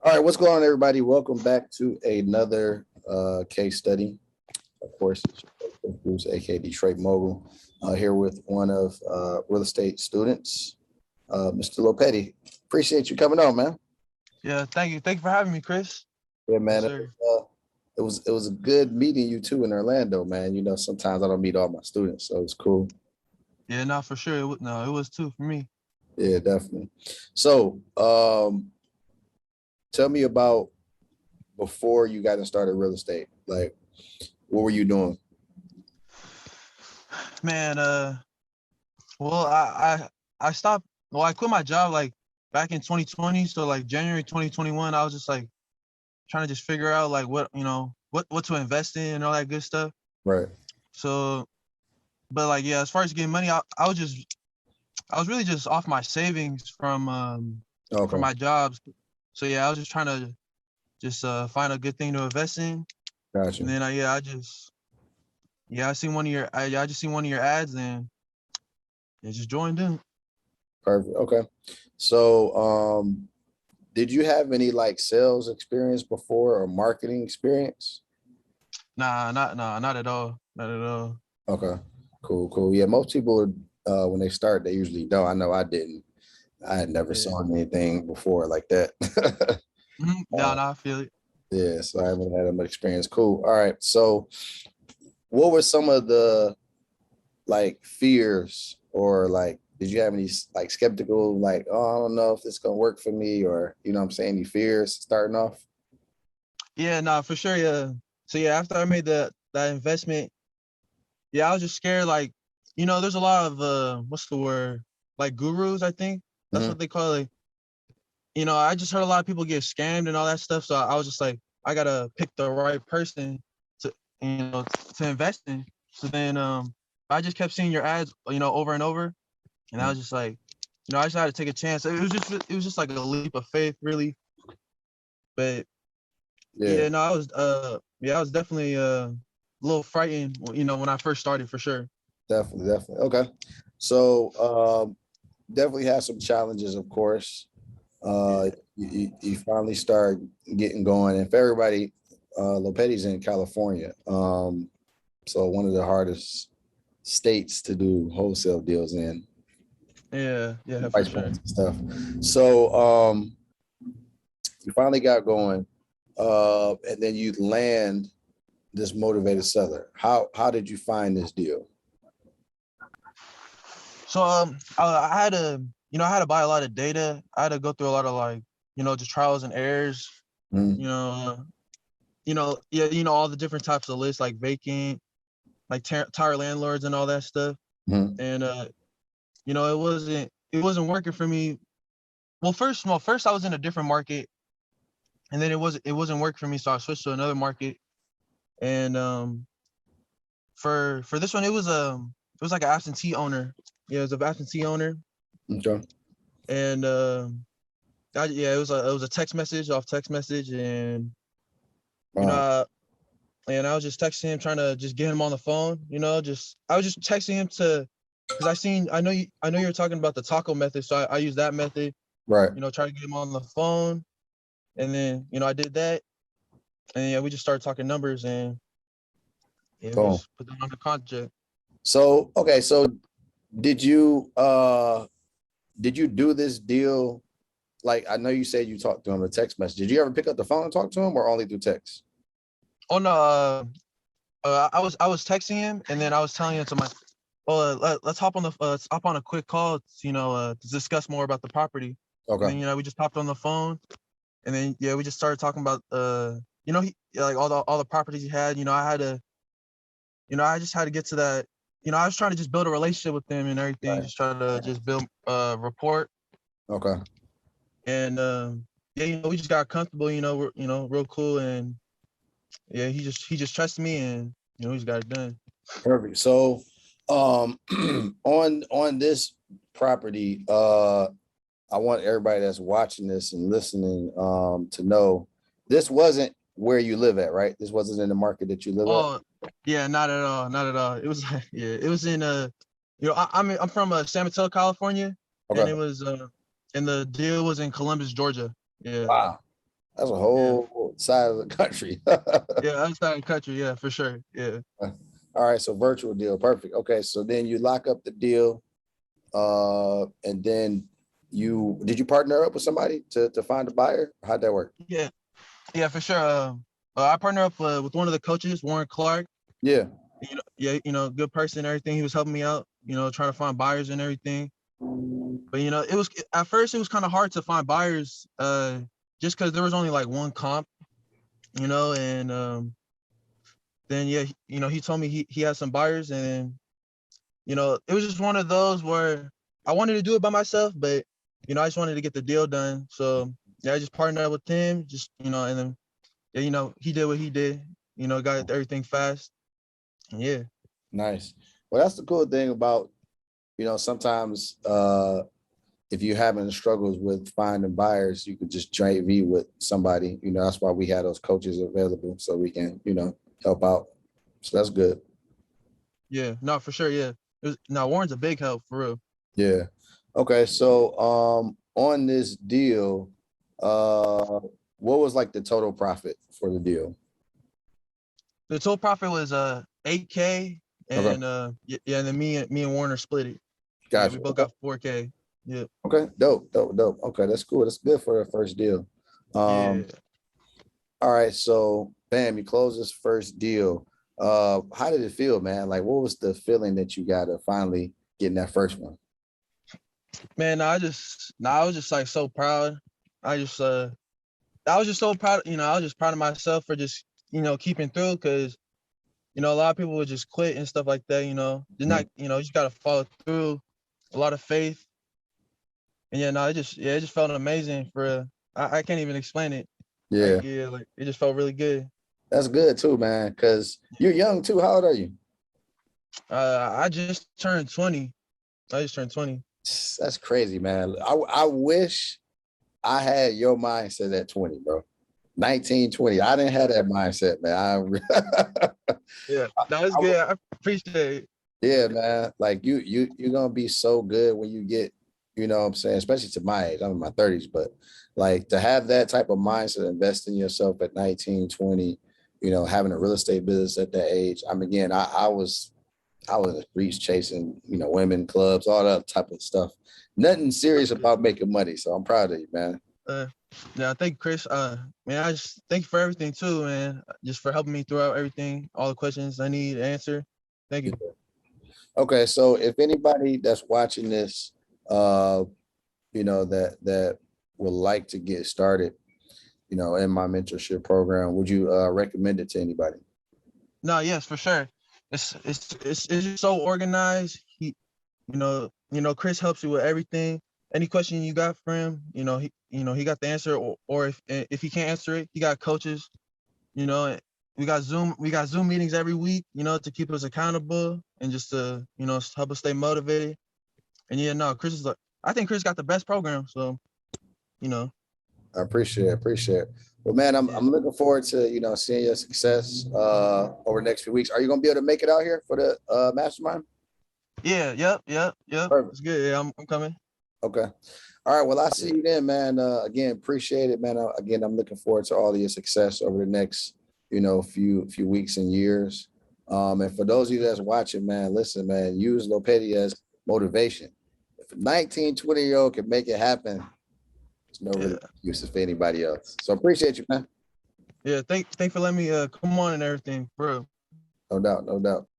All right, what's going on, everybody? Welcome back to another case study. Of course, it's Bruce, aka Detroit Mogul, here with one of real estate students, Mr. Lopeti. Appreciate you coming on, man. Yeah, thank you. Thank you for having me, Chris. Yeah, Yes, man. sir. It was a good meeting you too in Orlando, man. You know, sometimes I don't meet all my students, so it's cool. Yeah, no, for sure. It was too for me. Yeah, definitely. So, tell me about before you got started real estate. Like, what were you doing? Man, well, I stopped. Well, I quit my job like back in 2020. So like January 2021, I was just like trying to just figure out like what to invest in and all that good stuff. Right. So, but like yeah, as far as getting money, I was really just off my savings from Okay. my jobs. So yeah, I was just trying to just find a good thing to invest in, and Gotcha. then I seen one of your I just seen one of your ads and I just joined in. Perfect. Okay. So, did you have any like sales experience before or marketing experience? Not at all. Not at all. Okay. Cool. Cool. Yeah. Most people, when they start, they usually don't. I know I didn't. I had never Yeah. sold anything before like that. No, uh, no, I feel it. yeah. So I haven't had that much experience. Cool. All right. So, what were some of the like fears or like did you have any like skeptical like, oh, I don't know if this is gonna work for me, or you know what I'm saying, any fears starting off? Yeah, no, for sure. Yeah. So yeah, after I made that investment, yeah, I was just scared. Like, there's a lot of what's the word? Like gurus, I think that's Mhm. what they call it. I just heard a lot of people get scammed and all that stuff. So I was just like, I gotta pick the right person to to invest in. So then I just kept seeing your ads, over and over, and I was just like, I just had to take a chance. It was just like a leap of faith, really. But Yeah, yeah, no, I was definitely a little frightened, when I first started for sure. definitely, definitely. Okay. So definitely have some challenges, of course. Yeah. You finally start getting going. And for everybody, Lopeti's in California. So one of the hardest states to do wholesale deals in, Yeah, yeah, for price sure. points and stuff. So you finally got going, and then you land this motivated seller. How did you find this deal? So I had to, I had to buy a lot of data. I had to go through a lot of like, just trials and errors. Mm, You know, yeah, all the different types of lists like vacant, like tire landlords and all that stuff. mm, And it wasn't working for me. Well, first I was in a different market, and then it wasn't working for me, so I switched to another market. And for this one, it was like an absentee owner. Yeah, it was an absentee owner, okay. and it was a text message off text message, and you know, Wow. and I was just texting him, trying to just get him on the phone. Just I was just texting him because I know you were talking about the taco method, so I used that method. Right. Try to get him on the phone, and then I did that, and yeah, we just started talking numbers, and yeah, we Cool. just put them under contract. So okay. So did you uh did you do this deal? Like I know you said you talked to him a text message. Did you ever pick up the phone and talk to him, or only through text? Oh no, I was texting him, and then I was telling him to my, well, let's hop on a quick call, to discuss more about the property. And Okay. then we just hopped on the phone, and then yeah, we just started talking about like all the properties he had. I just had to get to that. I was trying to just build a relationship with them and everything, Right. just try to just build rapport. Okay. And yeah, we just got comfortable. We're real cool, and yeah, he just trusted me, and he just got it done. Perfect. So on this property, I want everybody that's watching this and listening to know this wasn't where you live at, right? This wasn't in the market that you live at. Oh, yeah, not at all, not at all. It was yeah, it was in I'm from San Mateo, California, and Okay. it was and the deal was in Columbus, Georgia. Yeah, Wow. That's a Yeah. whole side of the country. Yeah, outside the country, yeah, for sure. Yeah. All right, so virtual deal, perfect. Okay, so then you lock up the deal, and then did you partner up with somebody to find a buyer? How'd that work? Yeah. Yeah, for sure. I partner up with one of the coaches, Warren Clark. Yeah, Yeah, good person and everything. He was helping me out, trying to find buyers and everything. But it was at first it was kind of hard to find buyers, just because there was only like one comp, and then yeah, he told me he had some buyers, and it was just one of those where I wanted to do it by myself, but I just wanted to get the deal done. So yeah, I just partnered up with him, just and then yeah, he did what he did, got everything fast. Yeah. nice. Well, that's the cool thing about, sometimes if you're having struggles with finding buyers, you could just JV with somebody. That's why we had those coaches available so we can, help out. So that's good. Yeah, no, for sure. Yeah. Now Warren's a big help for real. Yeah. Okay. So on this deal, what was like the total profit for the deal? The total profit was 8K, Okay. and yeah, and then me and Warner split it. Yeah, we Gotcha. both Okay. got 4K. Yeah. Okay. Dope. Dope. Dope. Okay. That's cool. That's good for the first deal. Yeah. All right. So bam, you close this first deal. How did it feel, man? Like what was the feeling that you got of finally getting that first one? Man, I was just like so proud. I just I was just so proud, I was just proud of myself for just, keeping through, because a lot of people would just quit and stuff like that, They're Mhm. not, you just gotta follow through, a lot of faith. And yeah, no, it just felt amazing for real. I can't even explain it. Like, Yeah. yeah, like it just felt really good. That's good too, man. Cause you're young too. How old are you? I just turned 20. I just turned 20. That's crazy, man. I wish I had your mindset at 20, bro. 19, 20. I didn't have that mindset, man. Yeah, that was I good. I appreciate it. yeah, man. Like you're gonna be so good when you get, what I'm saying, especially to my age. I'm in my 30s, but like to have that type of mindset, invest in yourself at 19, 20, having a real estate business at that age. I mean, again, I was in the streets chasing, women, clubs, all that type of stuff. Nothing serious Yeah. about making money. So I'm proud of you, man. Uh, yeah, thank you, Chris. Man, I just thank you for everything too, man. Just for helping me throughout everything, all the questions I need to answer. Thank you. Okay, so if anybody that's watching this, uh, that would like to get started, in my mentorship program, would you recommend it to anybody? No, yes, for sure. It's just so organized. Chris helps you with everything. Any question you got for him, he got the answer, or if he can't answer it, he got coaches. You know, we got Zoom meetings every week, to keep us accountable and just to, help us stay motivated. And yeah, no, Chris is like, I think Chris got the best program. So, you know, I appreciate it. Well, man, I'm yeah, I'm looking forward to seeing your success over the next few weeks. Are you gonna be able to make it out here for the mastermind? yeah, yep. Perfect. It's good. Yeah, I'm coming. Okay. All right. Well, I'll see Yeah, you then, man. Again, appreciate it, man. Again, I'm looking forward to all of your success over the next, few weeks and years. And for those of you that's watching, man, listen, man, use Lopeti as motivation. If a 19, 20-year-old can make it happen, there's no really yeah, use for anybody else. So appreciate you, man. yeah. Thank for letting me come on and everything, bro. No doubt, no doubt.